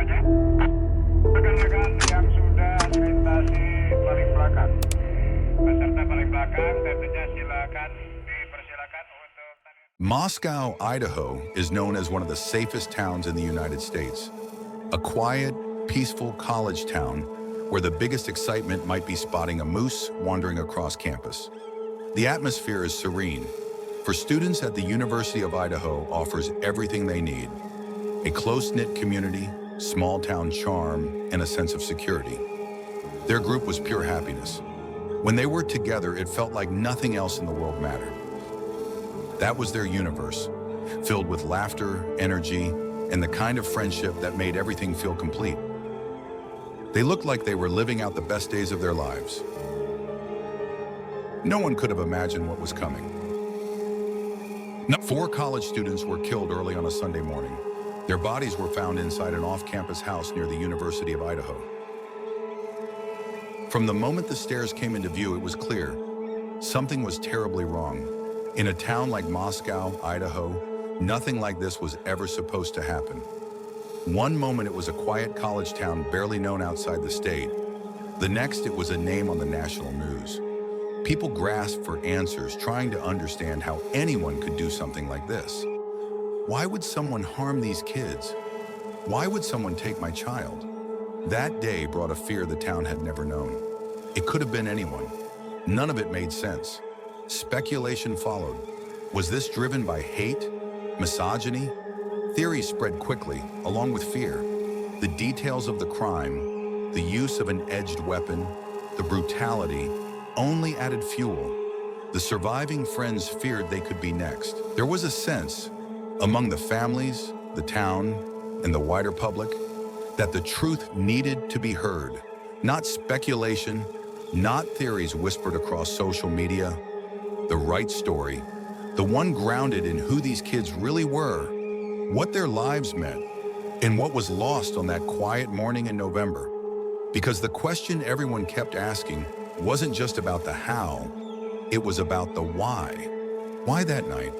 semuanya. Rekan-rekan yang sudah melintasi paling belakang. Peserta paling belakang tentunya silakan dipersilakan untuk... Moscow, Idaho is known as one of the safest towns in the United States. A quiet, peaceful college town where the biggest excitement might be spotting a moose wandering across campus. The atmosphere is serene, for students at the University of Idaho offers everything they need. A close-knit community, small-town charm, and a sense of security. Their group was pure happiness. When they were together, it felt like nothing else in the world mattered. That was their universe, filled with laughter, energy, and the kind of friendship that made everything feel complete. They looked like they were living out the best days of their lives. No one could have imagined what was coming. 4 college students were killed early on a Sunday morning. Their bodies were found inside an off-campus house near the University of Idaho. From the moment the stairs came into view, it was clear something was terribly wrong. In a town like Moscow, Idaho, nothing like this was ever supposed to happen. One moment it was a quiet college town barely known outside the state. The next it was a name on the national news. People grasped for answers, trying to understand how anyone could do something like this. Why would someone harm these kids? Why would someone take my child? That day brought a fear the town had never known. It could have been anyone. None of it made sense. Speculation followed. Was this driven by hate? Misogyny? Theories spread quickly, along with fear. The details of the crime, the use of an edged weapon, the brutality, only added fuel. The surviving friends feared they could be next. There was a sense, among the families, the town, and the wider public, that the truth needed to be heard. Not speculation, not theories whispered across social media. The right story, the one grounded in who these kids really were, what their lives meant, and what was lost on that quiet morning in November. Because the question everyone kept asking wasn't just about the how, it was about the why. Why that night?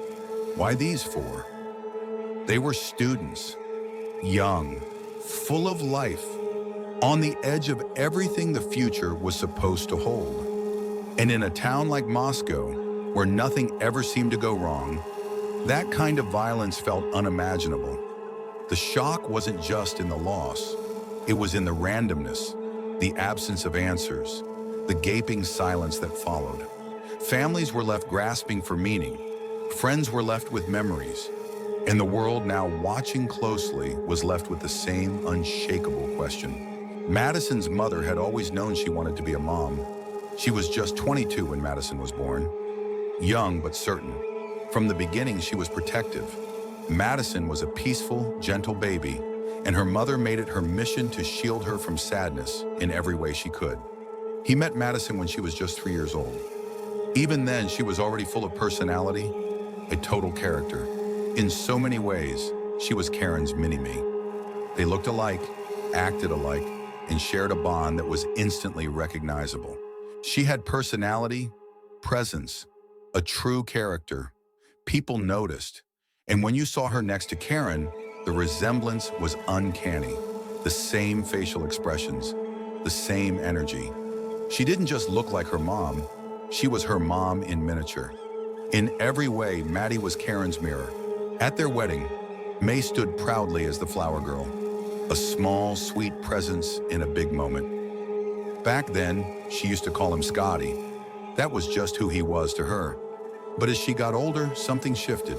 Why these 4? They were students, young, full of life, on the edge of everything the future was supposed to hold. And in a town like Moscow, where nothing ever seemed to go wrong, that kind of violence felt unimaginable. The shock wasn't just in the loss, it was in the randomness, the absence of answers, the gaping silence that followed. Families were left grasping for meaning, friends were left with memories, and the world, now watching closely, was left with the same unshakable question. Madison's mother had always known she wanted to be a mom. She was just 22 when Madison was born. Young but certain. From the beginning, she was protective. Madison was a peaceful, gentle baby, and her mother made it her mission to shield her from sadness in every way she could. He met Madison when she was just 3 years old. Even then, she was already full of personality, a total character. In so many ways, she was Karen's mini-me. They looked alike, acted alike, and shared a bond that was instantly recognizable. She had personality, presence, a true character. People noticed, and when you saw her next to Karen, the resemblance was uncanny. The same facial expressions, the same energy. She didn't just look like her mom, she was her mom in miniature. In every way, Maddie was Karen's mirror. At their wedding, May stood proudly as the flower girl, a small, sweet presence in a big moment. Back then, she used to call him Scotty. That was just who he was to her. But as she got older, something shifted.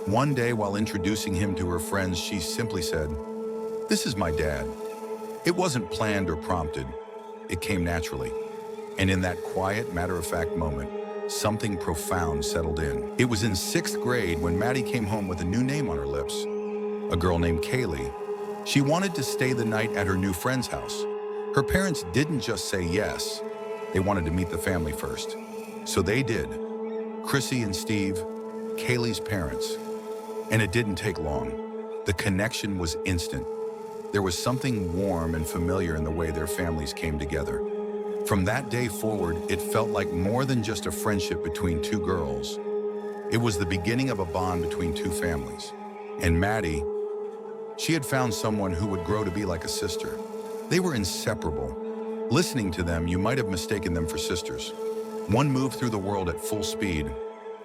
One day, while introducing him to her friends, she simply said, "This is my dad." It wasn't planned or prompted. It came naturally. And in that quiet, matter-of-fact moment, something profound settled in. It was in 6th grade when Maddie came home with a new name on her lips, a girl named Kaylee. She wanted to stay the night at her new friend's house. Her parents didn't just say yes, they wanted to meet the family first. So they did. Chrissy and Steve, Kaylee's parents. And it didn't take long. The connection was instant. There was something warm and familiar in the way their families came together. From that day forward, it felt like more than just a friendship between 2 girls. It was the beginning of a bond between 2 families. And Maddie, She had found someone who would grow to be like a sister. They were inseparable. Listening to them, you might have mistaken them for sisters. One moved through the world at full speed,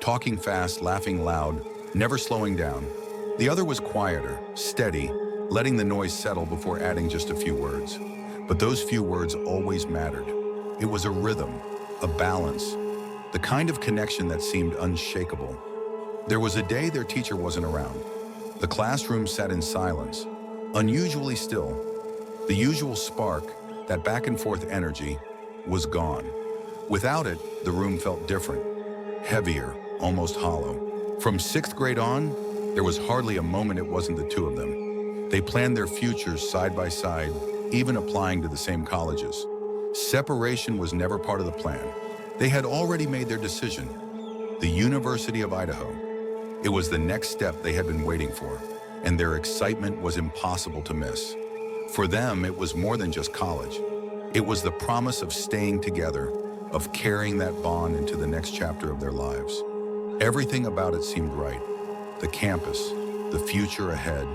talking fast, laughing loud, never slowing down. The other was quieter, steady, letting the noise settle before adding just a few words. But those few words always mattered. It was a rhythm, a balance, the kind of connection that seemed unshakable. There was a day their teacher wasn't around. The classroom sat in silence, unusually still. The usual spark, that back and forth energy, was gone. Without it, the room felt different, heavier, almost hollow. From 6th grade on, there was hardly a moment it wasn't the two of them. They planned their futures side by side, even applying to the same colleges. Separation was never part of the plan. They had already made their decision. The University of Idaho. It was the next step they had been waiting for, and their excitement was impossible to miss. For them, it was more than just college. It was the promise of staying together, of carrying that bond into the next chapter of their lives. Everything about it seemed right. The campus, the future ahead,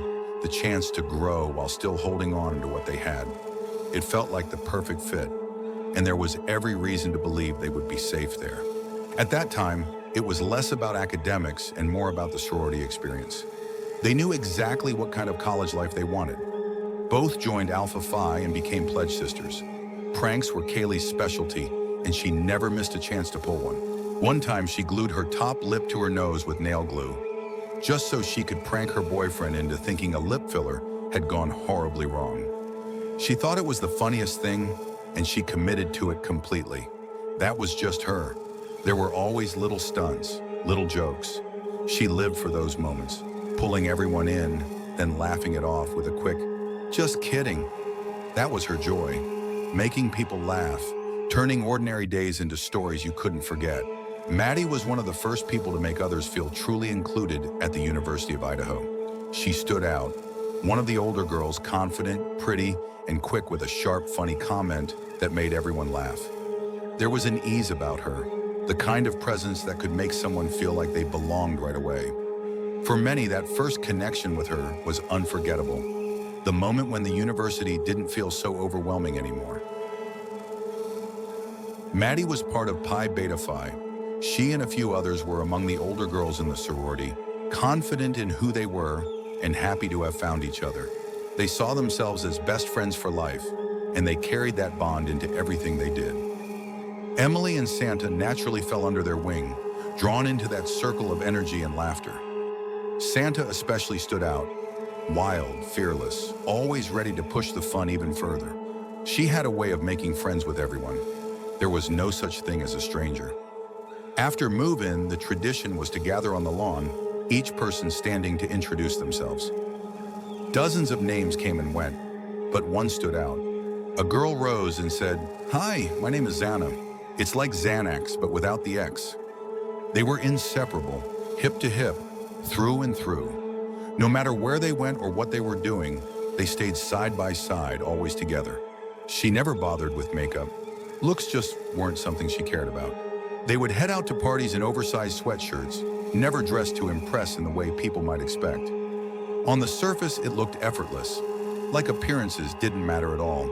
the chance to grow while still holding on to what they had. It felt like the perfect fit, and there was every reason to believe they would be safe there. At that time, it was less about academics and more about the sorority experience. They knew exactly what kind of college life they wanted. Both joined Alpha Phi and became pledge sisters. Pranks were Kaylee's specialty, and she never missed a chance to pull one. One time, she glued her top lip to her nose with nail glue, just so she could prank her boyfriend into thinking a lip filler had gone horribly wrong. She thought it was the funniest thing, and she committed to it completely. That was just her. There were always little stunts, little jokes. She lived for those moments, pulling everyone in, then laughing it off with a quick, "Just kidding." That was her joy, making people laugh, turning ordinary days into stories you couldn't forget. Maddie was one of the first people to make others feel truly included at the University of Idaho. She stood out, one of the older girls, confident, pretty, and quick with a sharp, funny comment that made everyone laugh. There was an ease about her, the kind of presence that could make someone feel like they belonged right away. For many, that first connection with her was unforgettable. The moment when the university didn't feel so overwhelming anymore. Maddie was part of Pi Beta Phi. She and a few others were among the older girls in the sorority, confident in who they were and happy to have found each other. They saw themselves as best friends for life, and they carried that bond into everything they did. Emily and Santa naturally fell under their wing, drawn into that circle of energy and laughter. Santa especially stood out, wild, fearless, always ready to push the fun even further. She had a way of making friends with everyone. There was no such thing as a stranger. After move-in, the tradition was to gather on the lawn, each person standing to introduce themselves. Dozens of names came and went, but one stood out. A girl rose and said, "Hi, my name is Xana. It's like Xanax, but without the X." They were inseparable, hip to hip, through and through. No matter where they went or what they were doing, they stayed side by side, always together. She never bothered with makeup. Looks just weren't something she cared about. They would head out to parties in oversized sweatshirts, never dressed to impress in the way people might expect. On the surface, it looked effortless, like appearances didn't matter at all.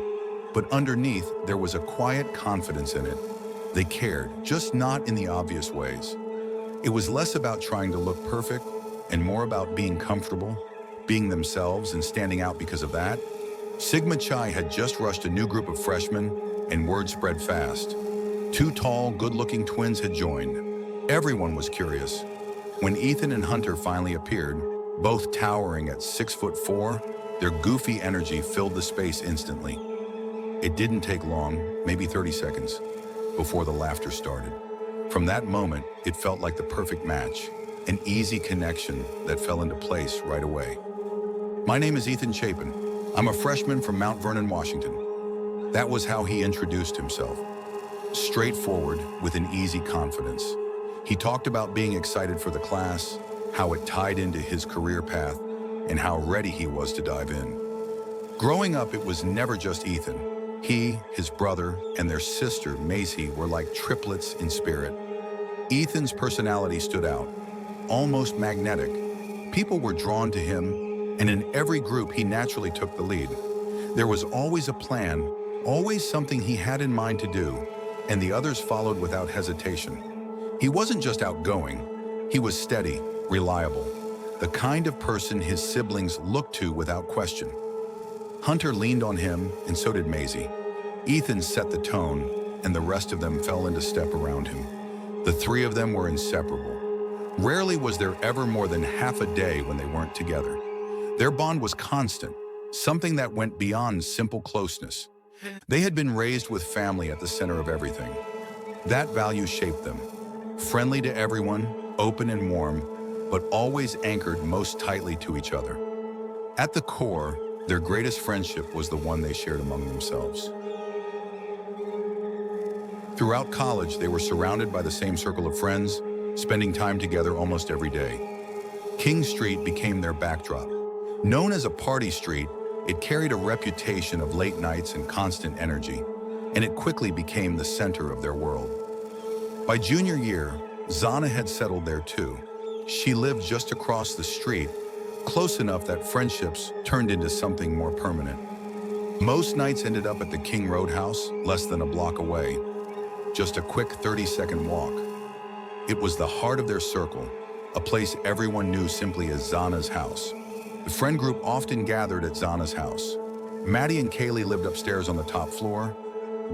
But underneath, there was a quiet confidence in it. They cared, just not in the obvious ways. It was less about trying to look perfect and more about being comfortable, being themselves and standing out because of that. Sigma Chi had just rushed a new group of freshmen, and word spread fast. Two tall, good-looking twins had joined. Everyone was curious. When Ethan and Hunter finally appeared, both towering at 6'4", their goofy energy filled the space instantly. It didn't take long, maybe 30 seconds, before the laughter started. From that moment, it felt like the perfect match, an easy connection that fell into place right away. "My name is Ethan Chapin. I'm a freshman from Mount Vernon, Washington." That was how he introduced himself. Straightforward, with an easy confidence. He talked about being excited for the class, how it tied into his career path, and how ready he was to dive in. Growing up, it was never just Ethan. He, his brother, and their sister, Macy, were like triplets in spirit. Ethan's personality stood out, almost magnetic. People were drawn to him, and in every group he naturally took the lead. There was always a plan, always something he had in mind to do, and the others followed without hesitation. He wasn't just outgoing, he was steady, reliable, the kind of person his siblings looked to without question. Hunter leaned on him, and so did Maisie. Ethan set the tone, and the rest of them fell into step around him. The three of them were inseparable. Rarely was there ever more than half a day when they weren't together. Their bond was constant, something that went beyond simple closeness. They had been raised with family at the center of everything. That value shaped them. Friendly to everyone, open and warm, but always anchored most tightly to each other. At the core, their greatest friendship was the one they shared among themselves. Throughout college, they were surrounded by the same circle of friends, spending time together almost every day. King Street became their backdrop. Known as a party street, it carried a reputation of late nights and constant energy, and it quickly became the center of their world. By junior year, Xana had settled there too. She lived just across the street, close enough that friendships turned into something more permanent. Most nights ended up at the King Roadhouse, less than a block away. Just a quick 30-second walk. It was the heart of their circle, a place everyone knew simply as Xana's house. The friend group often gathered at Xana's house. Maddie and Kaylee lived upstairs on the top floor,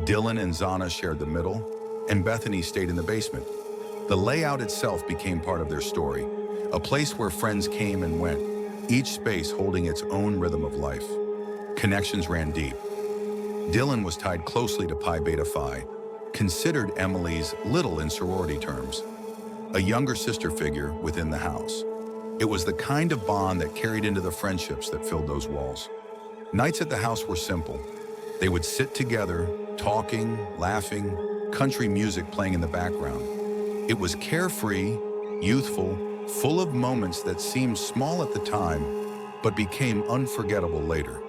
Dylan and Xana shared the middle, and Bethany stayed in the basement. The layout itself became part of their story, a place where friends came and went, each space holding its own rhythm of life. Connections ran deep. Dylan was tied closely to Pi Beta Phi, considered Emily's little in sorority terms, a younger sister figure within the house. It was the kind of bond that carried into the friendships that filled those walls. Nights at the house were simple. They would sit together, talking, laughing, country music playing in the background. It was carefree, youthful, full of moments that seemed small at the time, but became unforgettable later.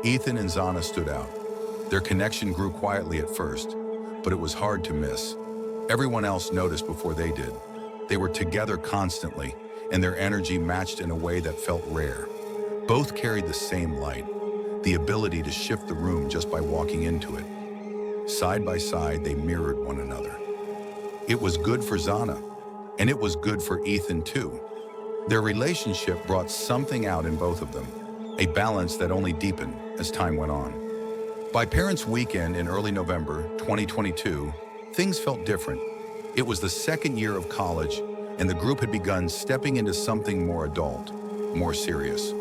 Ethan and Xana stood out. Their connection grew quietly at first, but it was hard to miss. Everyone else noticed before they did. They were together constantly, and their energy matched in a way that felt rare. Both carried the same light, the ability to shift the room just by walking into it. Side by side, they mirrored one another. It was good for Xana, and it was good for Ethan too. Their relationship brought something out in both of them, a balance that only deepened as time went on. By Parents' Weekend in early November 2022, things felt different. It was the second year of college, and the group had begun stepping into something more adult, more serious.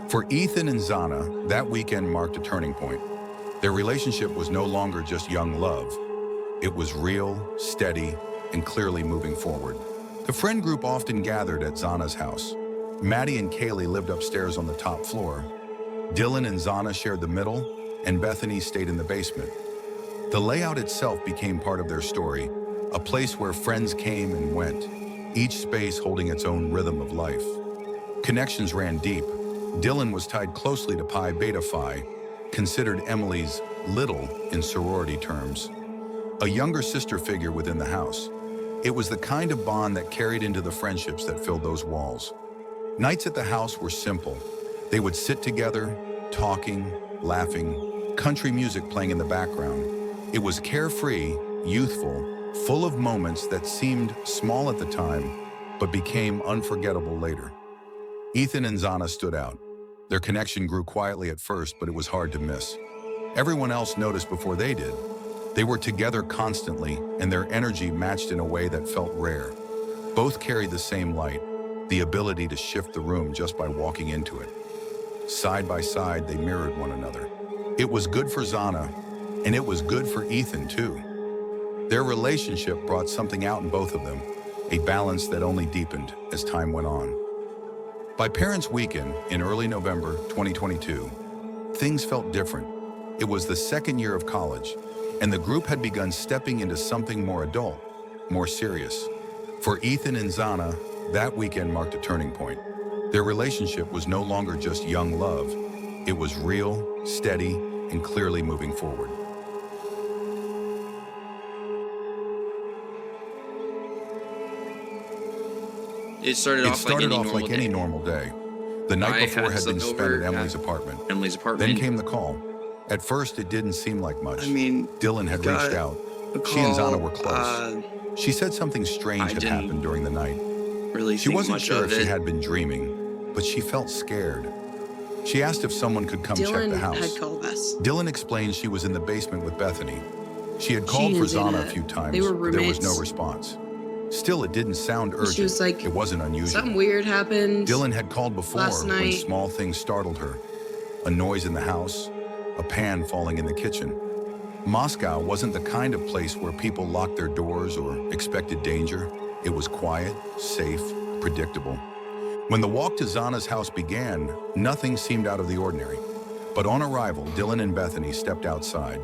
For Ethan and Xana, that weekend marked a turning point. Their relationship was no longer just young love. It was real, steady, and clearly moving forward. The friend group often gathered at Xana's house. Maddie and Kaylee lived upstairs on the top floor. Dylan and Xana shared the middle, and Bethany stayed in the basement. The layout itself became part of their story, a place where friends came and went, each space holding its own rhythm of life. Connections ran deep. Dylan was tied closely to Pi Beta Phi, considered Emily's little in sorority terms, a younger sister figure within the house. It was the kind of bond that carried into the friendships that filled those walls. Nights at the house were simple. They would sit together, talking, laughing, country music playing in the background. It was carefree, youthful, full of moments that seemed small at the time, but became unforgettable later. Ethan and Xana stood out. Their connection grew quietly at first, but it was hard to miss. Everyone else noticed before they did. They were together constantly, and their energy matched in a way that felt rare. Both carried the same light, the ability to shift the room just by walking into it. Side by side, they mirrored one another. It was good for Xana, and it was good for Ethan too. Their relationship brought something out in both of them, a balance that only deepened as time went on. By Parents' Weekend in early November 2022, things felt different. It was the second year of college, and the group had begun stepping into something more adult, more serious. For Ethan and Xana, that weekend marked a turning point. Their relationship was no longer just young love. It was real, steady, and clearly moving forward. It started off like any normal day. The night I before had been slept spent over at Emily's apartment. Emily's apartment. Then came the call. At first, it didn't seem like much. I mean, Dylan had got reached out. a She and call, Xana were close. She said something strange I had didn't happened during the night. really She think wasn't much sure of if she it. had been dreaming, but she felt scared. She asked if someone could come check the house. Dylan had called us. Dylan explained she was in the basement with Bethany. She had called She for and Xana a Xana, few times, they were but there was no roommates. response. Still, it didn't sound urgent. She was like, it wasn't unusual. something weird happened. Dylan had called before last when night. small things startled her. A noise in the house, a pan falling in the kitchen. Moscow wasn't the kind of place where people locked their doors or expected danger. It was quiet, safe, predictable. When the walk to Xana's house began, nothing seemed out of the ordinary. But on arrival, Dylan and Bethany stepped outside,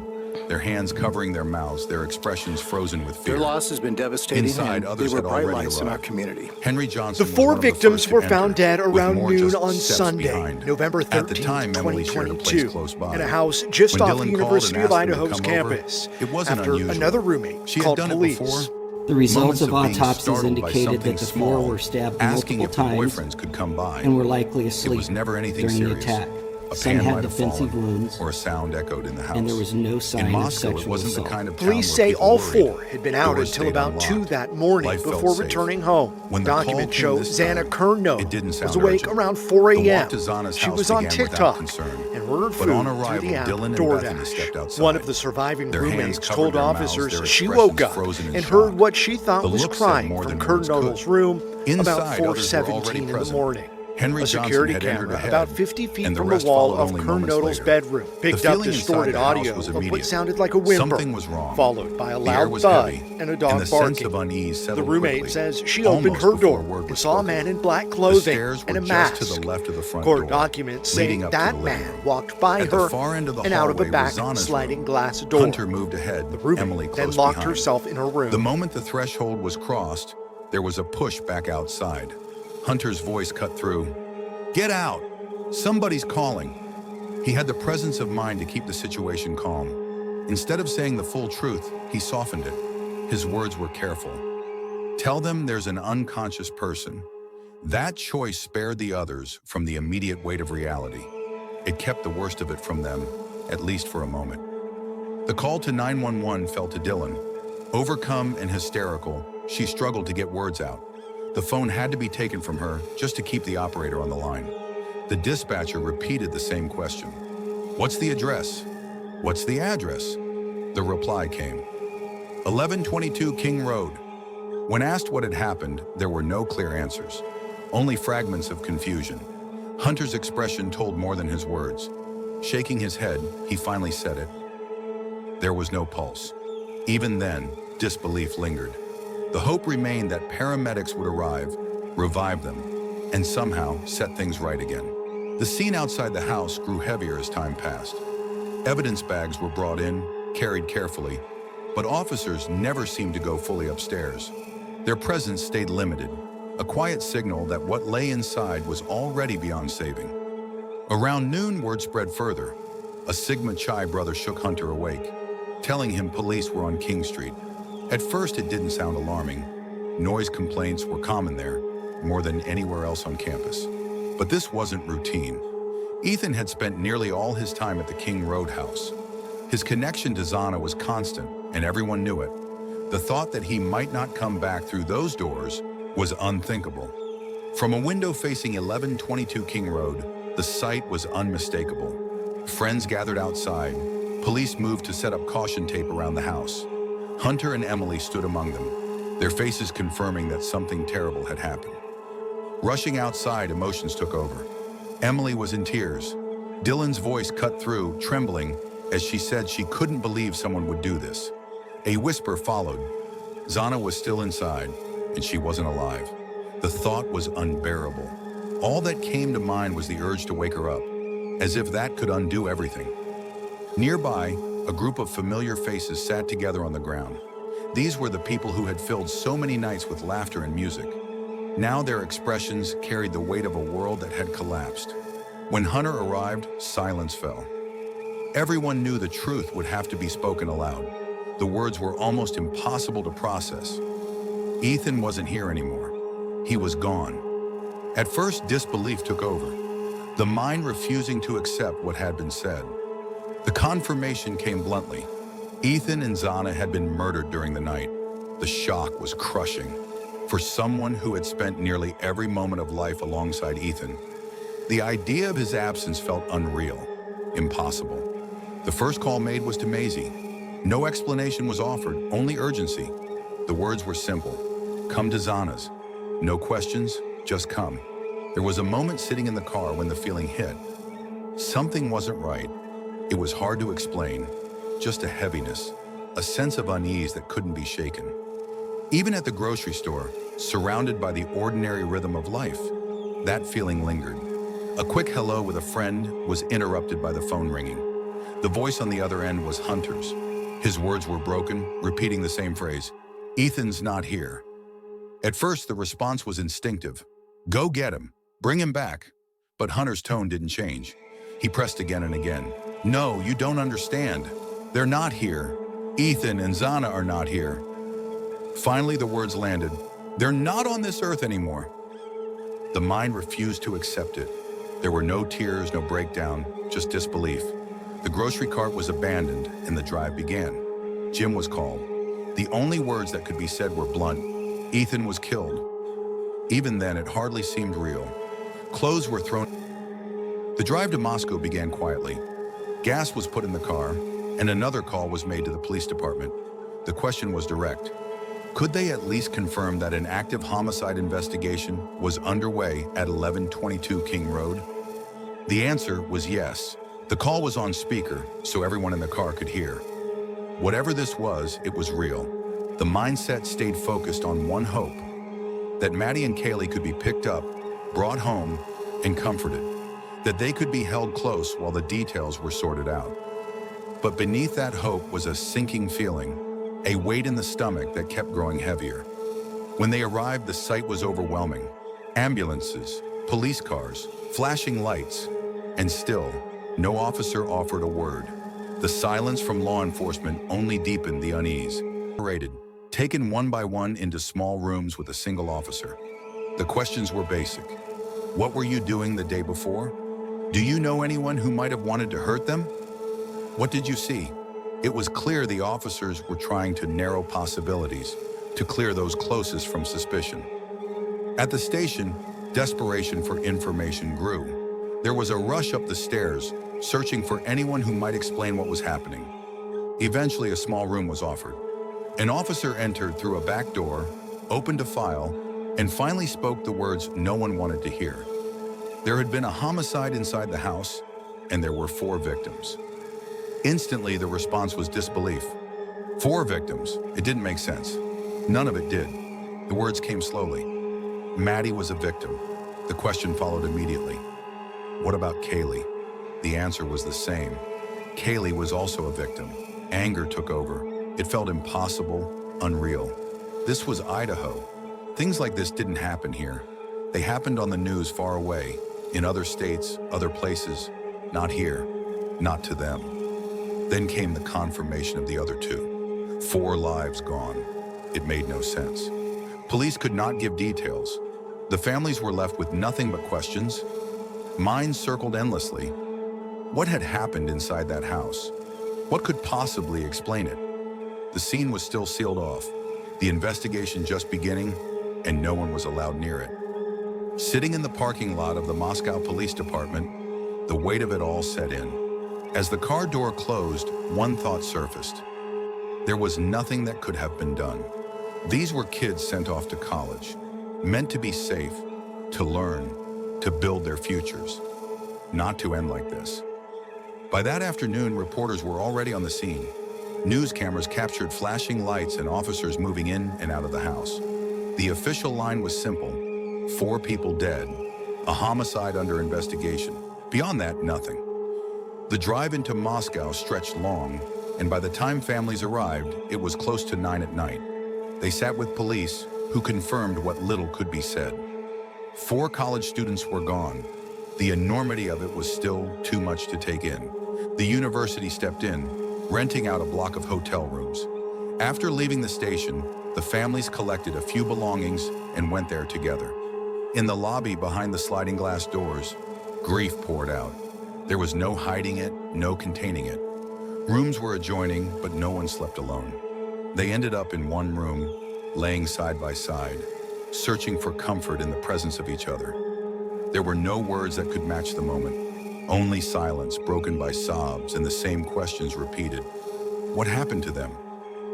their hands covering their mouths, their expressions frozen with fear. Their loss has been devastating, Inside, and others they were had bright already lights in our arrived. community. Henry Johnson The was four one of the victims first to were enter, found dead with around more noon just on steps Sunday, behind. November At the 13, time, Emily shared a place 2022, close by. in a house just When off the Dylan University called of and asked them to Idaho's come over, campus it wasn't after unusual. another roommate She had called done police. it before. The results of Moments being autopsies startled by indicated something that the four small, were stabbed asking multiple if the times boyfriends could come by. and were likely It asleep was never anything during serious. the attack. A Some pan had might have defensive fallen, wounds, or a sound echoed in the house. and there was no sign in of Moscow, it sexual wasn't assault. the kind of town Police where say people all worried. four had been out Doors until stayed about unlocked. 2 that morning Life felt before safe. returning home. When the call Documents came show this Xana time, Kernodle it didn't was sound awake urgent. around 4 The a.m. walk to Xana's She house was on began without TikTok concern. and ordered But food on through arrival, the app Dylan and Bethany DoorDash. stepped outside. One of the surviving Their hands roommates covered told their mouths, officers their she expressions woke up frozen in and shock. heard what she thought The was look said crying more from than words Kernodle's could. room Inside, about others were already 4:17 in the present. morning. Henry A Johnson security had entered camera ahead, about 50 feet and the from the rest wall followed of only moments Kernodle's later. bedroom The picked up feeling inside distorted the house audio was of what immediate. sounded like a whimper, Something was wrong. followed by a The air loud was thud heavy, and a and dog the sense barking. of unease The settled roommate quickly, says she opened almost her before door a word and was saw a spoken. man in black The clothing stairs and a were mask. just to the left of the front Court door, documents leading say up to that the living man room. walked by At her the far end of the and out of a hallway back was Xana's sliding room. glass door. Hunter moved ahead, The roommate Emily then close locked behind. herself in her room. The moment the threshold was crossed, there was a push back outside. Hunter's voice cut through. "Get out! Somebody's calling." He had the presence of mind to keep the situation calm. Instead of saying the full truth, he softened it. His words were careful. "Tell them there's an unconscious person." That choice spared the others from the immediate weight of reality. It kept the worst of it from them, at least for a moment. The call to 911 fell to Dylan. Overcome and hysterical, she struggled to get words out. The phone had to be taken from her just to keep the operator on the line. The dispatcher repeated the same question. "What's the address? What's the address?" The reply came. 1122 King Road. When asked what had happened, there were no clear answers, only fragments of confusion. Hunter's expression told more than his words. Shaking his head, he finally said it. There was no pulse. Even then, disbelief lingered. The hope remained that paramedics would arrive, revive them, and somehow set things right again. The scene outside the house grew heavier as time passed. Evidence bags were brought in, carried carefully, but officers never seemed to go fully upstairs. Their presence stayed limited, a quiet signal that what lay inside was already beyond saving. Around noon, word spread further. A Sigma Chi brother shook Hunter awake, telling him police were on King Street. At first, it didn't sound alarming. Noise complaints were common there, more than anywhere else on campus. But this wasn't routine. Ethan had spent nearly all his time at the King Road house. His connection to Xana was constant, and everyone knew it. The thought that he might not come back through those doors was unthinkable. From a window facing 1122 King Road, the sight was unmistakable. Friends gathered outside. Police moved to set up caution tape around the house. Hunter and Emily stood among them, their faces confirming that something terrible had happened. Rushing outside, emotions took over. Emily was in tears. Dylan's voice cut through, trembling, as she said she couldn't believe someone would do this. A whisper followed. Xana was still inside, and she wasn't alive. The thought was unbearable. All that came to mind was the urge to wake her up, as if that could undo everything. Nearby, a group of familiar faces sat together on the ground. These were the people who had filled so many nights with laughter and music. Now their expressions carried the weight of a world that had collapsed. When Hunter arrived, silence fell. Everyone knew the truth would have to be spoken aloud. The words were almost impossible to process. Ethan wasn't here anymore. He was gone. At first, disbelief took over. the mind refusing to accept what had been said. The confirmation came bluntly. Ethan and Xana had been murdered during the night. The shock was crushing. For someone who had spent nearly every moment of life alongside Ethan, the idea of his absence felt unreal, impossible. The first call made was to Maisie. No explanation was offered, only urgency. The words were simple. Come to Xana's. No questions, just come. There was a moment sitting in the car when the feeling hit. Something wasn't right. It was hard to explain. Just a heaviness, a sense of unease that couldn't be shaken. Even at the grocery store, surrounded by the ordinary rhythm of life, that feeling lingered. A quick hello with a friend was interrupted by the phone ringing. The voice on the other end was Hunter's. His words were broken, repeating the same phrase, "Ethan's not here." At first, the response was instinctive. Go get him. Bring him back. But Hunter's tone didn't change. He pressed again and again. No, you don't understand. They're not here. Ethan and Xana are not here. Finally, the words landed. They're not on this earth anymore. The mind refused to accept it. There were no tears, no breakdown, just disbelief. The grocery cart was abandoned and the drive began. Jim was called. The only words that could be said were blunt. Ethan was killed. Even then, it hardly seemed real. Clothes were thrown. The drive to Moscow began quietly. Gas was put in the car, and another call was made to the police department. The question was direct. Could they at least confirm that an active homicide investigation was underway at 1122 King Road? The answer was yes. The call was on speaker, so everyone in the car could hear. Whatever this was, it was real. The mindset stayed focused on one hope, that Maddie and Kaylee could be picked up, brought home, and comforted, that they could be held close while the details were sorted out. But beneath that hope was a sinking feeling, a weight in the stomach that kept growing heavier. When they arrived, the sight was overwhelming. Ambulances, police cars, flashing lights, and still, no officer offered a word. The silence from law enforcement only deepened the unease. Taken one by one into small rooms with a single officer. The questions were basic. What were you doing the day before? Do you know anyone who might have wanted to hurt them? What did you see? It was clear the officers were trying to narrow possibilities, to clear those closest from suspicion. At the station, desperation for information grew. There was a rush up the stairs, searching for anyone who might explain what was happening. Eventually, a small room was offered. An officer entered through a back door, opened a file, and finally spoke the words no one wanted to hear. There had been a homicide inside the house, and there were 4 victims. Instantly, the response was disbelief. 4 victims. It didn't make sense. None of it did. The words came slowly. Maddie was a victim. The question followed immediately. What about Kaylee? The answer was the same. Kaylee was also a victim. Anger took over. It felt impossible, unreal. This was Idaho. Things like this didn't happen here. They happened on the news far away, in other states, other places. Not here, not to them. Then came the confirmation of the other 2. 4 lives gone. It made no sense. Police could not give details. The families were left with nothing but questions. Minds circled endlessly. What had happened inside that house? What could possibly explain it? The scene was still sealed off, the investigation just beginning, and no one was allowed near it. Sitting in the parking lot of the Moscow Police Department, the weight of it all set in. As the car door closed, one thought surfaced. There was nothing that could have been done. These were kids sent off to college, meant to be safe, to learn, to build their futures, not to end like this. By that afternoon, reporters were already on the scene. News cameras captured flashing lights and officers moving in and out of the house. The official line was simple: 4 people dead, a homicide under investigation. Beyond that, nothing. The drive into Moscow stretched long, and by the time families arrived, it was close to 9 at night. They sat with police, who confirmed what little could be said. 4 college students were gone. The enormity of it was still too much to take in. The university stepped in, renting out a block of hotel rooms. After leaving the station, the families collected a few belongings and went there together. In the lobby behind the sliding glass doors, Grief poured out. There was no hiding it, no containing it. Rooms were adjoining, but no one slept alone. They ended up in one room, laying side by side, searching for comfort in the presence of each other. There were no words that could match the moment, only silence broken by sobs and the same questions repeated. What happened to them?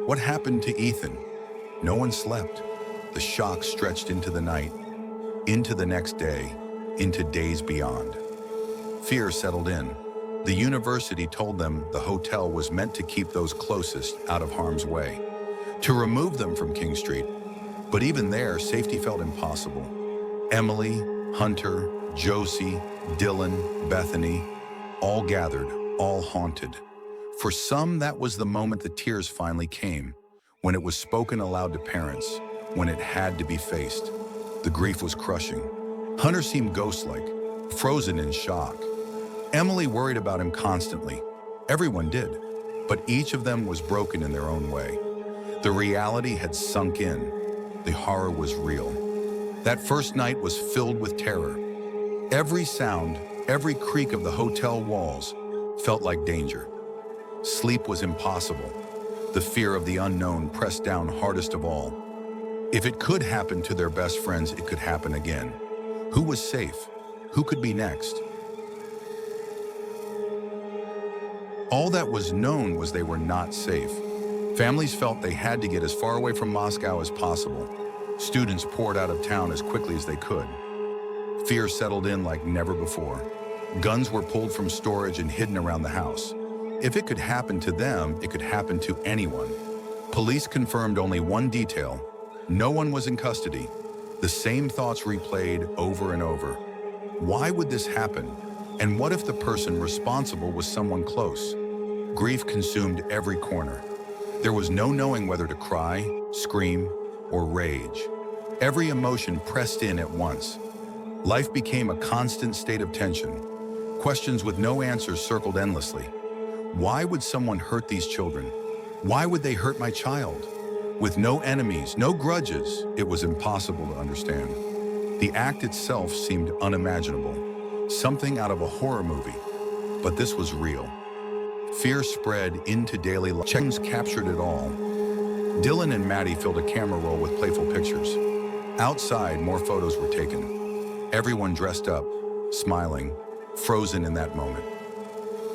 What happened to Ethan? No one slept. The shock stretched into the night, into the next day, into days beyond. Fear settled in. The university told them the hotel was meant to keep those closest out of harm's way, to remove them from King Street. But even there, safety felt impossible. Emily, Hunter, Josie, Dylan, Bethany, all gathered, all haunted. For some, that was the moment the tears finally came, when it was spoken aloud to parents, when it had to be faced. The grief was crushing. Hunter seemed ghost-like, frozen in shock. Emily worried about him constantly. Everyone did, but each of them was broken in their own way. The reality had sunk in. The horror was real. That first night was filled with terror. Every sound, every creak of the hotel walls felt like danger. Sleep was impossible. The fear of the unknown pressed down hardest of all. If it could happen to their best friends, it could happen again. Who was safe? Who could be next? All that was known was they were not safe. Families felt they had to get as far away from Moscow as possible. Students poured out of town as quickly as they could. Fear settled in like never before. Guns were pulled from storage and hidden around the house. If it could happen to them, it could happen to anyone. Police confirmed only one detail. No one was in custody. The same thoughts replayed over and over. Why would this happen? And what if the person responsible was someone close? Grief consumed every corner. There was no knowing whether to cry, scream, or rage. Every emotion pressed in at once. Life became a constant state of tension. Questions with no answers circled endlessly. Why would someone hurt these children? Why would they hurt my child? With no enemies, no grudges, it was impossible to understand. The act itself seemed unimaginable, something out of a horror movie. But this was real. Fear spread into daily life. Check-ins captured it all. Dylan and Maddie filled a camera roll with playful pictures. Outside, more photos were taken. Everyone dressed up, smiling, frozen in that moment.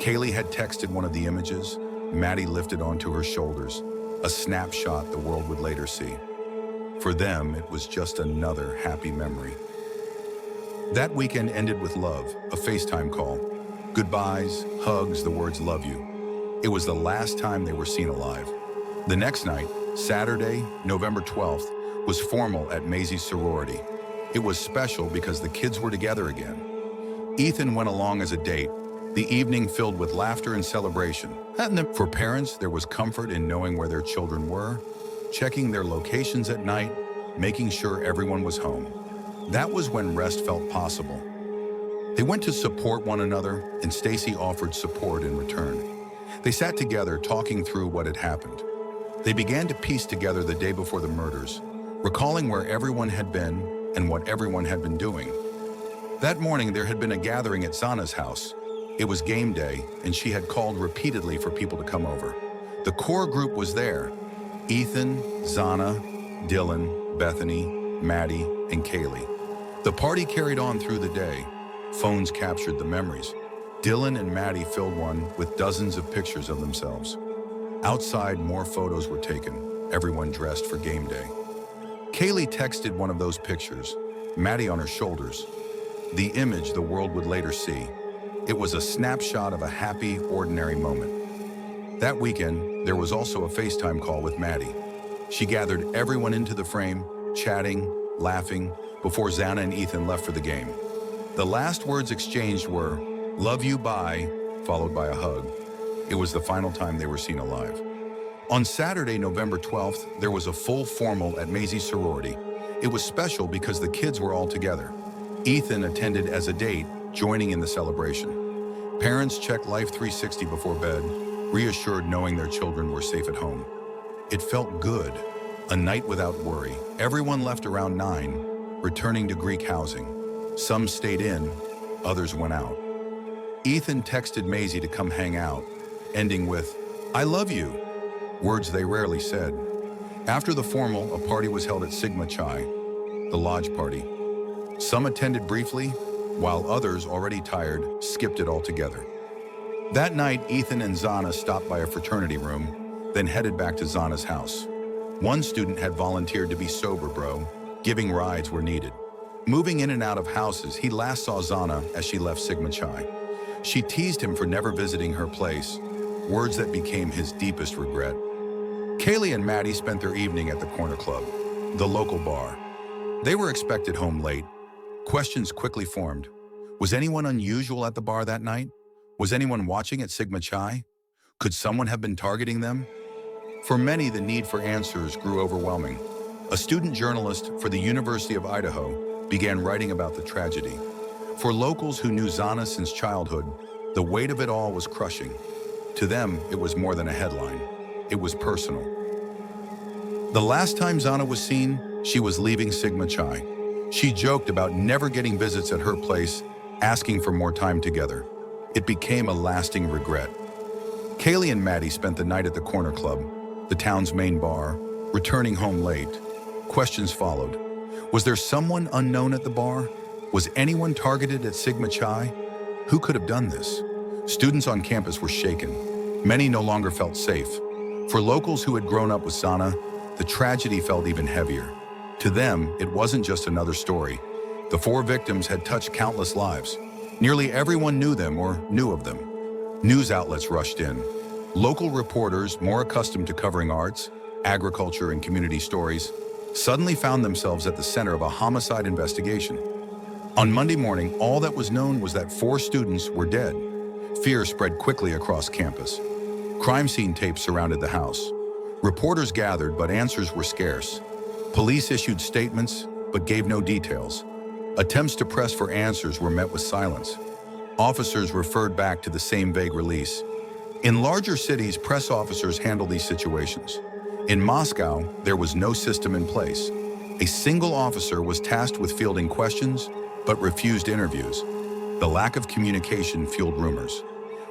Kaylee had texted one of the images. Maddie lifted onto her shoulders, a snapshot the world would later see. For them, it was just another happy memory. That weekend ended with love, a FaceTime call. Goodbyes, hugs, the words "love you." It was the last time they were seen alive. The next night, Saturday, November 12th, was formal at Maisie's sorority. It was special because the kids were together again. Ethan went along as a date, the evening filled with laughter and celebration. For parents, there was comfort in knowing where their children were, checking their locations at night, making sure everyone was home. That was when rest felt possible. They went to support one another, and Stacy offered support in return. They sat together talking through what had happened. They began to piece together the day before the murders, recalling where everyone had been and what everyone had been doing. That morning, there had been a gathering at Xana's house. It was game day, and she had called repeatedly for people to come over. The core group was there: Ethan, Xana, Dylan, Bethany, Maddie, and Kaylee. The party carried on through the day. Phones captured the memories. Dylan and Maddie filled one with dozens of pictures of themselves. Outside, more photos were taken, everyone dressed for game day. Kaylee texted one of those pictures, Maddie on her shoulders. The image the world would later see. It was a snapshot of a happy, ordinary moment. That weekend, there was also a FaceTime call with Maddie. She gathered everyone into the frame, chatting, laughing, before Xana and Ethan left for the game. The last words exchanged were, "Love you, bye," followed by a hug. It was the final time they were seen alive. On Saturday, November 12th, there was a full formal at Maisie's sorority. It was special because the kids were all together. Ethan attended as a date, joining in the celebration. Parents checked Life 360 before bed, reassured knowing their children were safe at home. It felt good, a night without worry. Everyone left around 9, returning to Greek housing. Some stayed in, others went out. Ethan texted Maisie to come hang out, ending with, "I love you," words they rarely said. After the formal, a party was held at Sigma Chi, the lodge party. Some attended briefly, while others, already tired, skipped it altogether. That night, Ethan and Xana stopped by a fraternity room, then headed back to Xana's house. One student had volunteered to be sober, bro, giving rides where needed. Moving in and out of houses, he last saw Xana as she left Sigma Chi. She teased him for never visiting her place, words that became his deepest regret. Kaylee and Maddie spent their evening at the Corner Club, the local bar. They were expected home late. Questions quickly formed. Was anyone unusual at the bar that night? Was anyone watching at Sigma Chi? Could someone have been targeting them? For many, the need for answers grew overwhelming. A student journalist for the University of Idaho began writing about the tragedy. For locals who knew Xana since childhood, the weight of it all was crushing. To them, it was more than a headline. It was personal. The last time Xana was seen, she was leaving Sigma Chi. She joked about never getting visits at her place, asking for more time together. It became a lasting regret. Kaylee and Maddie spent the night at the Corner Club, the town's main bar, returning home late. Questions followed. Was there someone unknown at the bar? Was anyone targeted at Sigma Chi? Who could have done this? Students on campus were shaken. Many no longer felt safe. For locals who had grown up with Xana, the tragedy felt even heavier. To them, it wasn't just another story. The 4 victims had touched countless lives. Nearly everyone knew them or knew of them. News outlets rushed in. Local reporters, more accustomed to covering arts, agriculture, and community stories, suddenly found themselves at the center of a homicide investigation. On Monday morning, all that was known was that 4 students were dead. Fear spread quickly across campus. Crime scene tapes surrounded the house. Reporters gathered, but answers were scarce. Police issued statements, but gave no details. Attempts to press for answers were met with silence. Officers referred back to the same vague release. In larger cities, press officers handle these situations. In Moscow, there was no system in place. A single officer was tasked with fielding questions, but refused interviews. The lack of communication fueled rumors.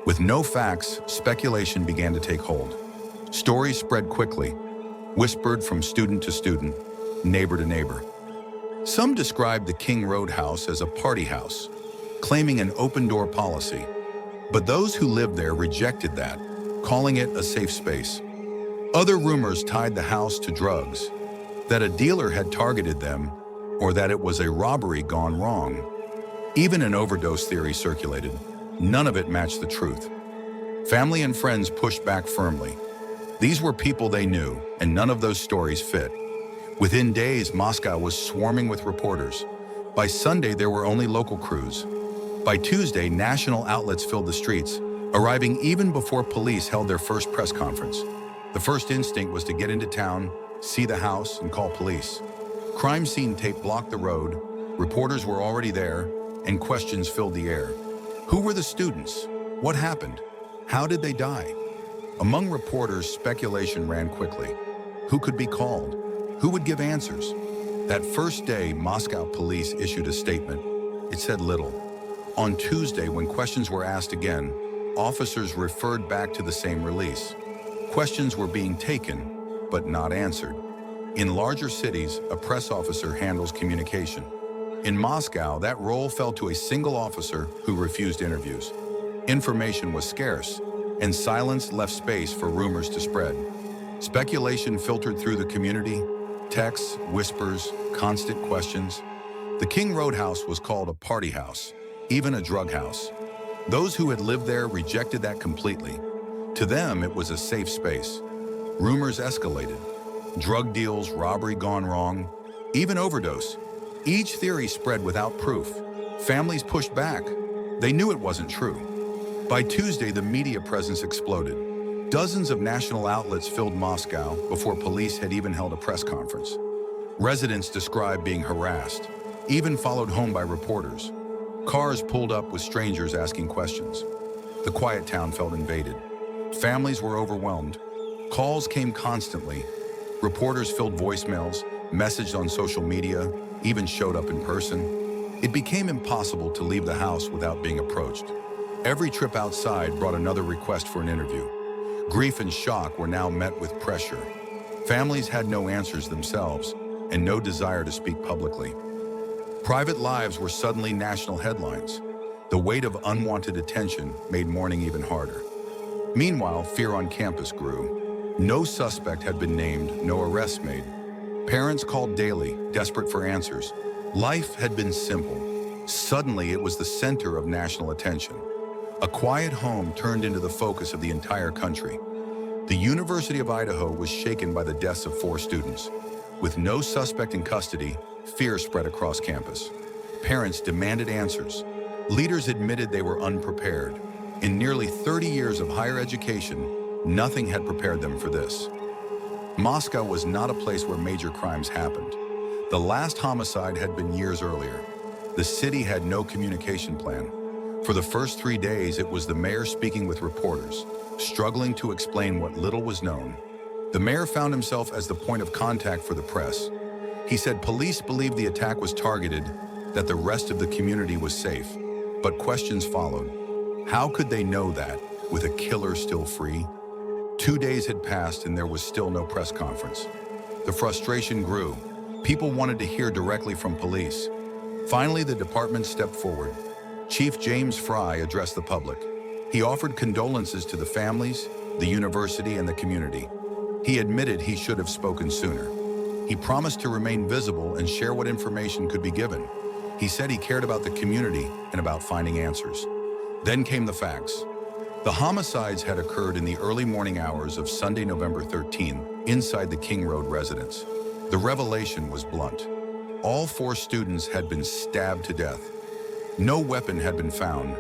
With no facts, speculation began to take hold. Stories spread quickly, whispered from student to student, neighbor to neighbor. Some described the King Road house as a party house, claiming an open-door policy. But those who lived there rejected that, calling it a safe space. Other rumors tied the house to drugs, that a dealer had targeted them, or that it was a robbery gone wrong. Even an overdose theory circulated. None of it matched the truth. Family and friends pushed back firmly. These were people they knew, and none of those stories fit. Within days, Moscow was swarming with reporters. By Sunday, there were only local crews. By Tuesday, national outlets filled the streets, arriving even before police held their first press conference. The first instinct was to get into town, see the house, and call police. Crime scene tape blocked the road, reporters were already there, and questions filled the air. Who were the students? What happened? How did they die? Among reporters, speculation ran quickly. Who could be called? Who would give answers? That first day, Moscow police issued a statement. It said little. On Tuesday, when questions were asked again, officers referred back to the same release. Questions were being taken, but not answered. In larger cities, a press officer handles communication. In Moscow, that role fell to a single officer who refused interviews. Information was scarce, and silence left space for rumors to spread. Speculation filtered through the community, texts, whispers, constant questions. The King Road house was called a party house, even a drug house. Those who had lived there rejected that completely. To them, it was a safe space. Rumors escalated. Drug deals, robbery gone wrong, even overdose. Each theory spread without proof. Families pushed back. They knew it wasn't true. By Tuesday, the media presence exploded. Dozens of national outlets filled Moscow before police had even held a press conference. Residents described being harassed, even followed home by reporters. Cars pulled up with strangers asking questions. The quiet town felt invaded. Families were overwhelmed. Calls came constantly. Reporters filled voicemails, messaged on social media, even showed up in person. It became impossible to leave the house without being approached. Every trip outside brought another request for an interview. Grief and shock were now met with pressure. Families had no answers themselves and no desire to speak publicly. Private lives were suddenly national headlines. The weight of unwanted attention made mourning even harder. Meanwhile, fear on campus grew. No suspect had been named, no arrests made. Parents called daily, desperate for answers. Life had been simple. Suddenly, it was the center of national attention. A quiet home turned into the focus of the entire country. The University of Idaho was shaken by the deaths of 4 students. With no suspect in custody, fear spread across campus. Parents demanded answers. Leaders admitted they were unprepared. In nearly 30 years of higher education, nothing had prepared them for this. Moscow was not a place where major crimes happened. The last homicide had been years earlier. The city had no communication plan. For the first 3 days, it was the mayor speaking with reporters, struggling to explain what little was known. The mayor found himself as the point of contact for the press. He said police believed the attack was targeted, that the rest of the community was safe. But questions followed. How could they know that, with a killer still free? 2 days had passed and there was still no press conference. The frustration grew. People wanted to hear directly from police. Finally, the department stepped forward. Chief James Fry addressed the public. He offered condolences to the families, the university, and the community. He admitted he should have spoken sooner. He promised to remain visible and share what information could be given. He said he cared about the community and about finding answers. Then came the facts. The homicides had occurred in the early morning hours of Sunday, November 13, inside the King Road residence. The revelation was blunt. All 4 students had been stabbed to death. No weapon had been found,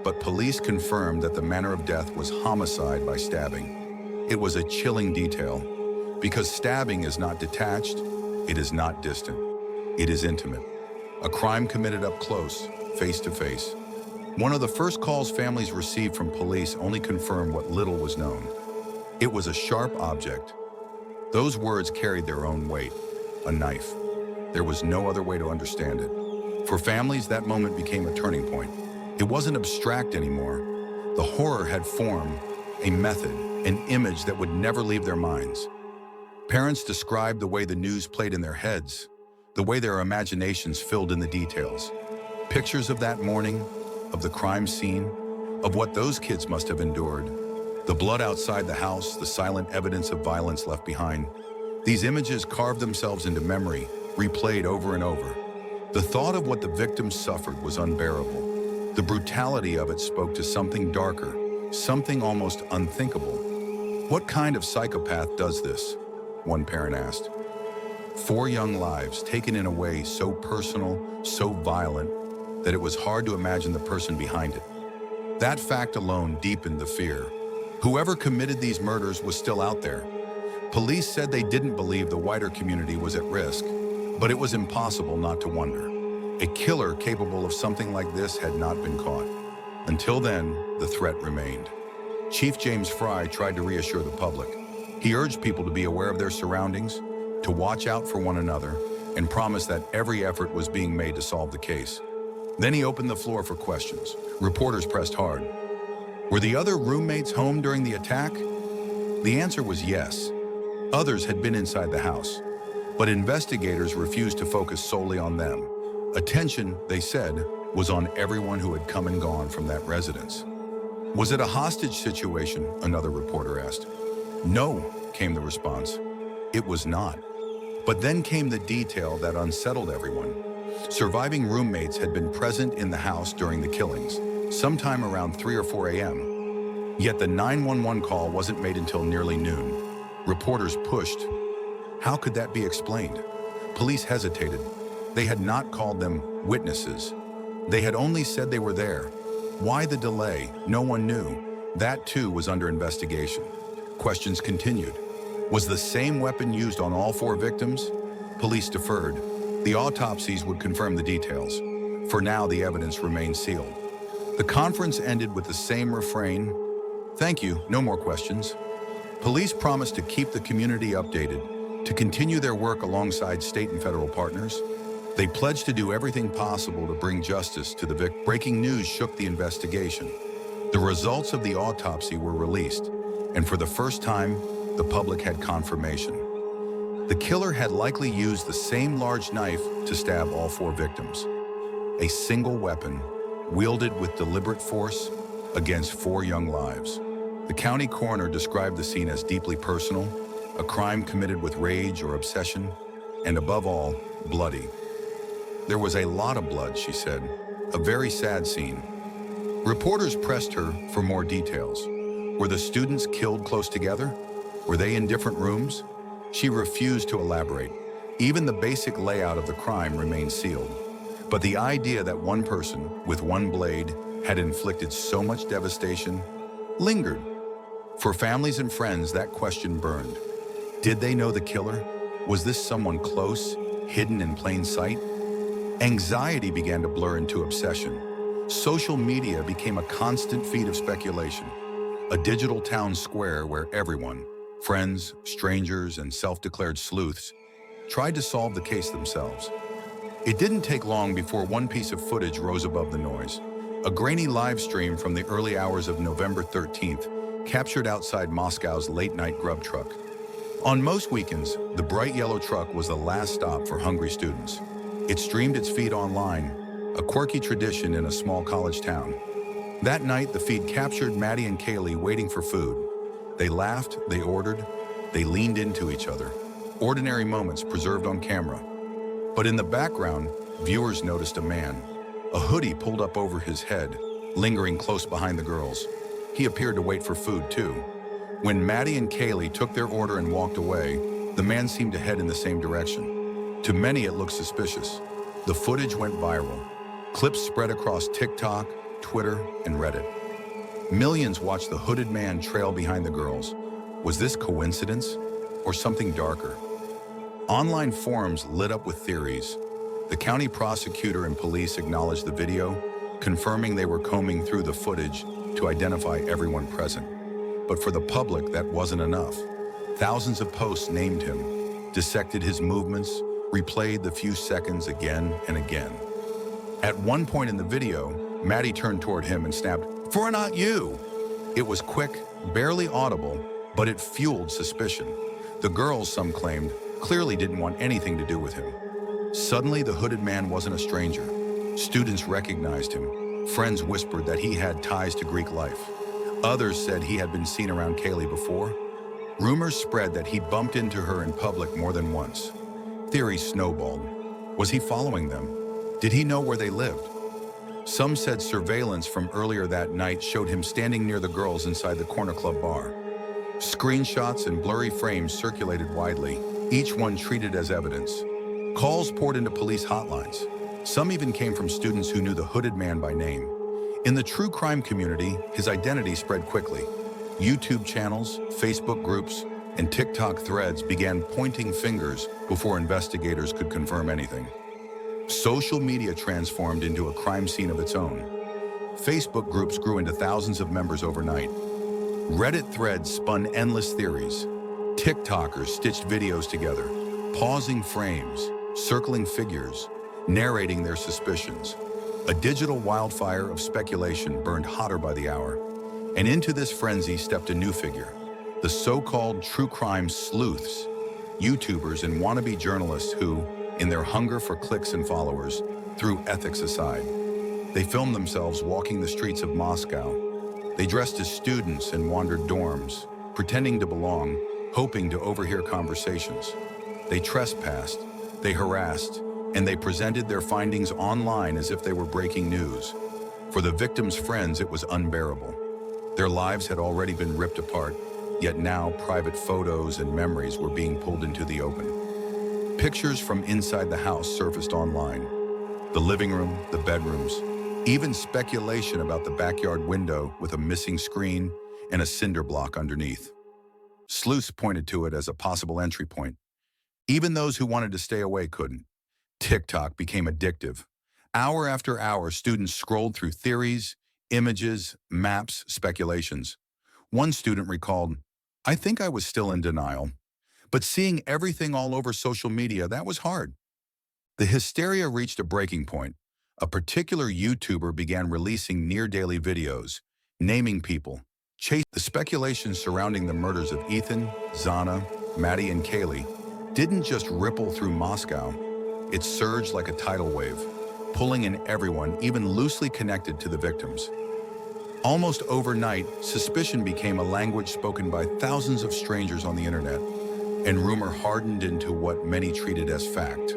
but police confirmed that the manner of death was homicide by stabbing. It was a chilling detail, because stabbing is not detached, it is not distant, it is intimate. A crime committed up close, face to face. One of the first calls families received from police only confirmed what little was known. It was a sharp object. Those words carried their own weight, a knife. There was no other way to understand it. For families, that moment became a turning point. It wasn't abstract anymore. The horror had formed, a method, an image that would never leave their minds. Parents described the way the news played in their heads, the way their imaginations filled in the details. Pictures of that morning, of the crime scene, of what those kids must have endured. The blood outside the house, the silent evidence of violence left behind. These images carved themselves into memory, replayed over and over. The thought of what the victims suffered was unbearable. The brutality of it spoke to something darker, something almost unthinkable. What kind of psychopath does this? One parent asked. 4 young lives taken in a way so personal, so violent, that it was hard to imagine the person behind it. That fact alone deepened the fear. Whoever committed these murders was still out there. Police said they didn't believe the wider community was at risk, but it was impossible not to wonder. A killer capable of something like this had not been caught. Until then, the threat remained. Chief James Fry tried to reassure the public. He urged people to be aware of their surroundings, to watch out for one another, and promised that every effort was being made to solve the case. Then he opened the floor for questions. Reporters pressed hard. Were the other roommates home during the attack? The answer was yes. Others had been inside the house, but investigators refused to focus solely on them. Attention, they said, was on everyone who had come and gone from that residence. Was it a hostage situation? Another reporter asked. No, came the response. It was not. But then came the detail that unsettled everyone. Surviving roommates had been present in the house during the killings, sometime around 3 or 4 a.m. Yet the 911 call wasn't made until nearly noon. Reporters pushed. How could that be explained? Police hesitated. They had not called them witnesses. They had only said they were there. Why the delay? No one knew. That too was under investigation. Questions continued. Was the same weapon used on all 4 victims? Police deferred. The autopsies would confirm the details. For now, the evidence remained sealed. The conference ended with the same refrain. Thank you, no more questions. Police promised to keep the community updated, to continue their work alongside state and federal partners. They pledged to do everything possible to bring justice to the victim. Breaking news shook the investigation. The results of the autopsy were released, and for the first time, the public had confirmation. The killer had likely used the same large knife to stab all 4 victims. A single weapon, wielded with deliberate force against 4 young lives. The county coroner described the scene as deeply personal, a crime committed with rage or obsession, and above all, bloody. There was a lot of blood, she said, a very sad scene. Reporters pressed her for more details. Were the students killed close together? Were they in different rooms? She refused to elaborate. Even the basic layout of the crime remained sealed. But the idea that one person, with one blade, had inflicted so much devastation lingered. For families and friends, that question burned. Did they know the killer? Was this someone close, hidden in plain sight? Anxiety began to blur into obsession. Social media became a constant feed of speculation, a digital town square where everyone, friends, strangers, and self-declared sleuths, tried to solve the case themselves. It didn't take long before one piece of footage rose above the noise. A grainy live stream from the early hours of November 13th, captured outside Moscow's late-night grub truck. On most weekends, the bright yellow truck was the last stop for hungry students. It streamed its feed online, a quirky tradition in a small college town. That night, the feed captured Maddie and Kaylee waiting for food. They laughed, they ordered, they leaned into each other. Ordinary moments preserved on camera. But in the background, viewers noticed a man, a hoodie pulled up over his head, lingering close behind the girls. He appeared to wait for food, too. When Maddie and Kaylee took their order and walked away, the man seemed to head in the same direction. To many, it looked suspicious. The footage went viral. Clips spread across TikTok, Twitter, and Reddit. Millions watched the hooded man trail behind the girls. Was this coincidence or something darker? Online forums lit up with theories. The county prosecutor and police acknowledged the video, confirming they were combing through the footage to identify everyone present. But for the public, that wasn't enough. Thousands of posts named him, dissected his movements, replayed the few seconds again and again. At one point in the video, Maddie turned toward him and snapped, "For not you!" It was quick, barely audible, but it fueled suspicion. The girls, some claimed, clearly didn't want anything to do with him. Suddenly, the hooded man wasn't a stranger. Students recognized him. Friends whispered that he had ties to Greek life. Others said he had been seen around Kaylee before. Rumors spread that he bumped into her in public more than once. Theories snowballed. Was he following them? Did he know where they lived? Some said surveillance from earlier that night showed him standing near the girls inside the corner club bar. Screenshots and blurry frames circulated widely, each one treated as evidence. Calls poured into police hotlines. Some even came from students who knew the hooded man by name. In the true crime community, his identity spread quickly. YouTube channels, Facebook groups, and TikTok threads began pointing fingers before investigators could confirm anything. Social media transformed into a crime scene of its own. Facebook groups grew into thousands of members overnight. Reddit threads spun endless theories. TikTokers stitched videos together, pausing frames, circling figures, narrating their suspicions. A digital wildfire of speculation burned hotter by the hour. And into this frenzy stepped a new figure, the so-called true crime sleuths, YouTubers and wannabe journalists who, in their hunger for clicks and followers, threw ethics aside. They filmed themselves walking the streets of Moscow. They dressed as students and wandered dorms, pretending to belong, hoping to overhear conversations. They trespassed, they harassed, and they presented their findings online as if they were breaking news. For the victims' friends, it was unbearable. Their lives had already been ripped apart, yet now private photos and memories were being pulled into the open. Pictures from inside the house surfaced online. The living room, the bedrooms, even speculation about the backyard window with a missing screen and a cinder block underneath. Sleuths pointed to it as a possible entry point. Even those who wanted to stay away couldn't. TikTok became addictive. Hour after hour, students scrolled through theories, images, maps, speculations. One student recalled, "I think I was still in denial, but seeing everything all over social media, that was hard." The hysteria reached a breaking point. A particular YouTuber began releasing near-daily videos, naming people. The speculation surrounding the murders of Ethan, Xana, Maddie, and Kaylee didn't just ripple through Moscow. It surged like a tidal wave, pulling in everyone even loosely connected to the victims. Almost overnight, suspicion became a language spoken by thousands of strangers on the internet, and rumor hardened into what many treated as fact.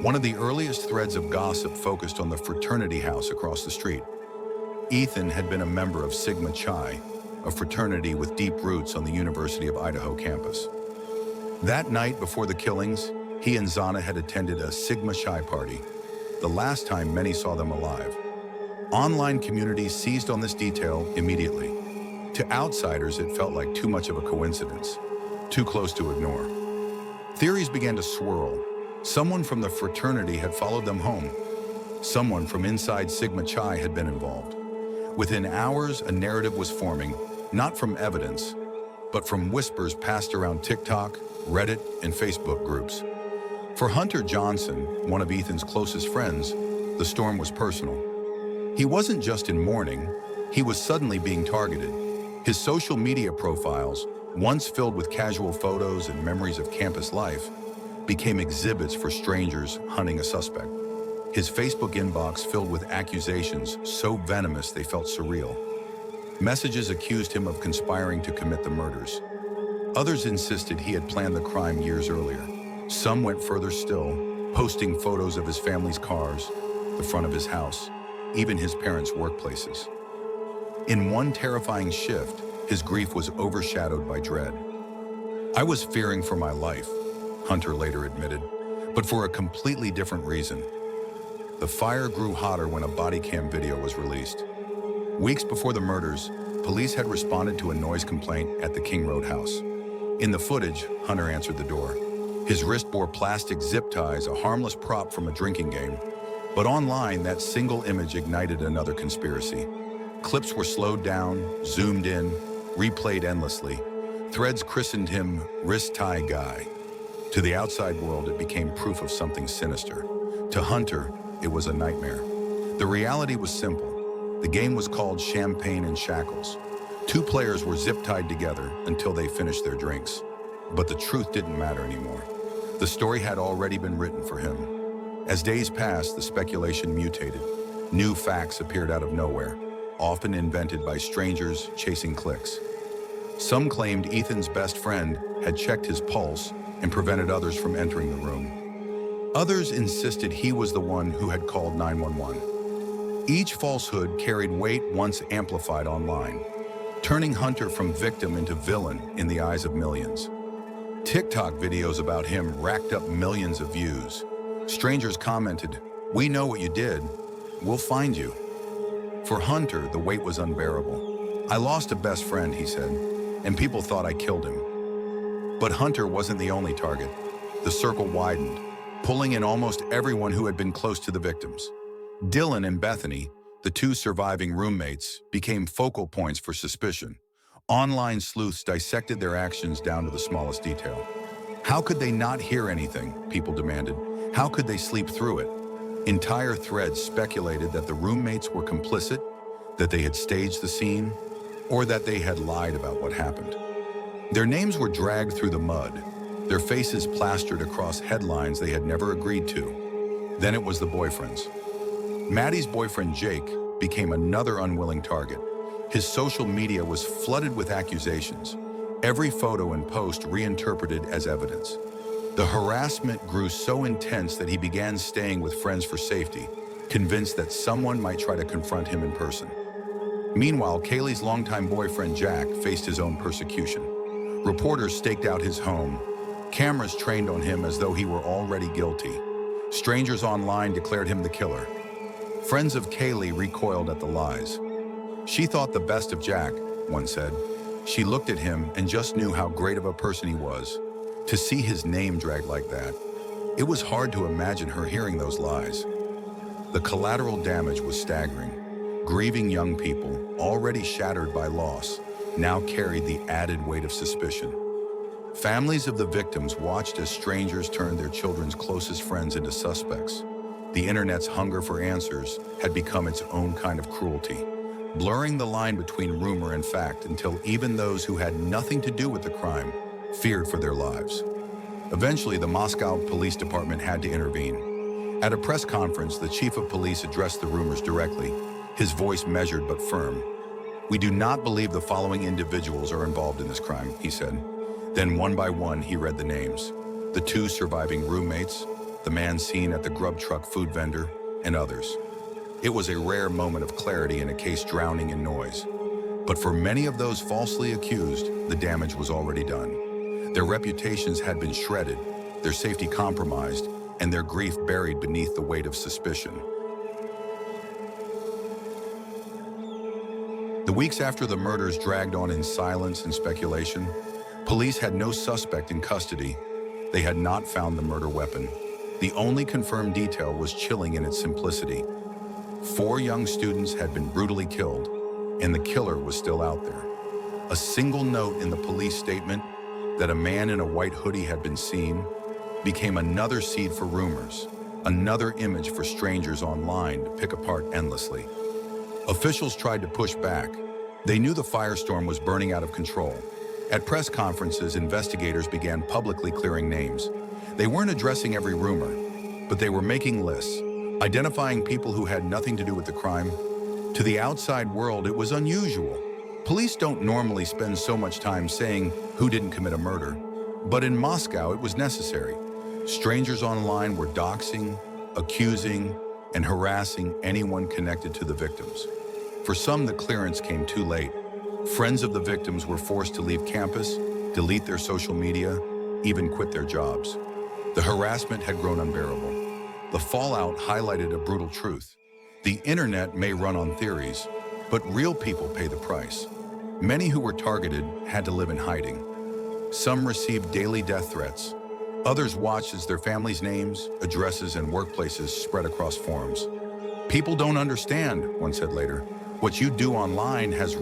One of the earliest threads of gossip focused on the fraternity house across the street. Ethan had been a member of Sigma Chi, a fraternity with deep roots on the University of Idaho campus. That night before the killings, he and Xana had attended a Sigma Chi party, the last time many saw them alive. Online communities seized on this detail immediately. To outsiders, it felt like too much of a coincidence, too close to ignore. Theories began to swirl. Someone from the fraternity had followed them home. Someone from inside Sigma Chi had been involved. Within hours, a narrative was forming, not from evidence, but from whispers passed around TikTok, Reddit, and Facebook groups. For Hunter Johnson, one of Ethan's closest friends, the storm was personal. He wasn't just in mourning, he was suddenly being targeted. His social media profiles, once filled with casual photos and memories of campus life, became exhibits for strangers hunting a suspect. His Facebook inbox filled with accusations so venomous they felt surreal. Messages accused him of conspiring to commit the murders. Others insisted he had planned the crime years earlier. Some went further still, posting photos of his family's cars, the front of his house, even his parents' workplaces. In one terrifying shift, his grief was overshadowed by dread. "I was fearing for my life," Hunter later admitted, but for a completely different reason. The fire grew hotter when a body cam video was released. Weeks before the murders, police had responded to a noise complaint at the King Road house. In the footage, Hunter answered the door. His wrist bore plastic zip ties, a harmless prop from a drinking game. But online, that single image ignited another conspiracy. Clips were slowed down, zoomed in, replayed endlessly. Threads christened him Wrist Tie Guy. To the outside world, it became proof of something sinister. To Hunter, it was a nightmare. The reality was simple. The game was called Champagne and Shackles. Two players were zip-tied together until they finished their drinks. But the truth didn't matter anymore. The story had already been written for him. As days passed, the speculation mutated. New facts appeared out of nowhere, often invented by strangers chasing clicks. Some claimed Ethan's best friend had checked his pulse and prevented others from entering the room. Others insisted he was the one who had called 911. Each falsehood carried weight once amplified online, turning Hunter from victim into villain in the eyes of millions. TikTok videos about him racked up millions of views. Strangers commented, "We know what you did. We'll find you." For Hunter, the weight was unbearable. "I lost a best friend," he said, "and people thought I killed him." But Hunter wasn't the only target. The circle widened, pulling in almost everyone who had been close to the victims. Dylan and Bethany, the two surviving roommates, became focal points for suspicion. Online sleuths dissected their actions down to the smallest detail. How could they not hear anything, people demanded. How could they sleep through it? Entire threads speculated that the roommates were complicit, that they had staged the scene, or that they had lied about what happened. Their names were dragged through the mud, their faces plastered across headlines they had never agreed to. Then it was the boyfriends. Maddie's boyfriend, Jake, became another unwilling target. His social media was flooded with accusations, every photo and post reinterpreted as evidence. The harassment grew so intense that he began staying with friends for safety, convinced that someone might try to confront him in person. Meanwhile, Kaylee's longtime boyfriend, Jack, faced his own persecution. Reporters staked out his home. Cameras trained on him as though he were already guilty. Strangers online declared him the killer. Friends of Kaylee recoiled at the lies. "She thought the best of Jack," one said. "She looked at him and just knew how great of a person he was. To see his name dragged like that, it was hard to imagine her hearing those lies." The collateral damage was staggering. Grieving young people, already shattered by loss, now carried the added weight of suspicion. Families of the victims watched as strangers turned their children's closest friends into suspects. The internet's hunger for answers had become its own kind of cruelty, blurring the line between rumor and fact until even those who had nothing to do with the crime feared for their lives. Eventually, the Moscow Police Department had to intervene. At a press conference, the chief of police addressed the rumors directly, his voice measured but firm. "We do not believe the following individuals are involved in this crime," he said. Then one by one, he read the names. The 2 surviving roommates, the man seen at the grub truck food vendor, and others. It was a rare moment of clarity in a case drowning in noise. But for many of those falsely accused, the damage was already done. Their reputations had been shredded, their safety compromised, and their grief buried beneath the weight of suspicion. The weeks after the murders dragged on in silence and speculation, police had no suspect in custody. They had not found the murder weapon. The only confirmed detail was chilling in its simplicity. 4 young students had been brutally killed, and the killer was still out there. A single note in the police statement that a man in a white hoodie had been seen became another seed for rumors, another image for strangers online to pick apart endlessly. Officials tried to push back. They knew the firestorm was burning out of control. At press conferences, investigators began publicly clearing names. They weren't addressing every rumor, but they were making lists, identifying people who had nothing to do with the crime. To the outside world, it was unusual. Police don't normally spend so much time saying who didn't commit a murder, but in Moscow, it was necessary. Strangers online were doxing, accusing, and harassing anyone connected to the victims. For some, the clearance came too late. Friends of the victims were forced to leave campus, delete their social media, even quit their jobs. The harassment had grown unbearable. The fallout highlighted a brutal truth. The internet may run on theories, but real people pay the price. Many who were targeted had to live in hiding. Some received daily death threats. Others watched as their families' names, addresses, and workplaces spread across forums. "People don't understand," one said later. "What you do online has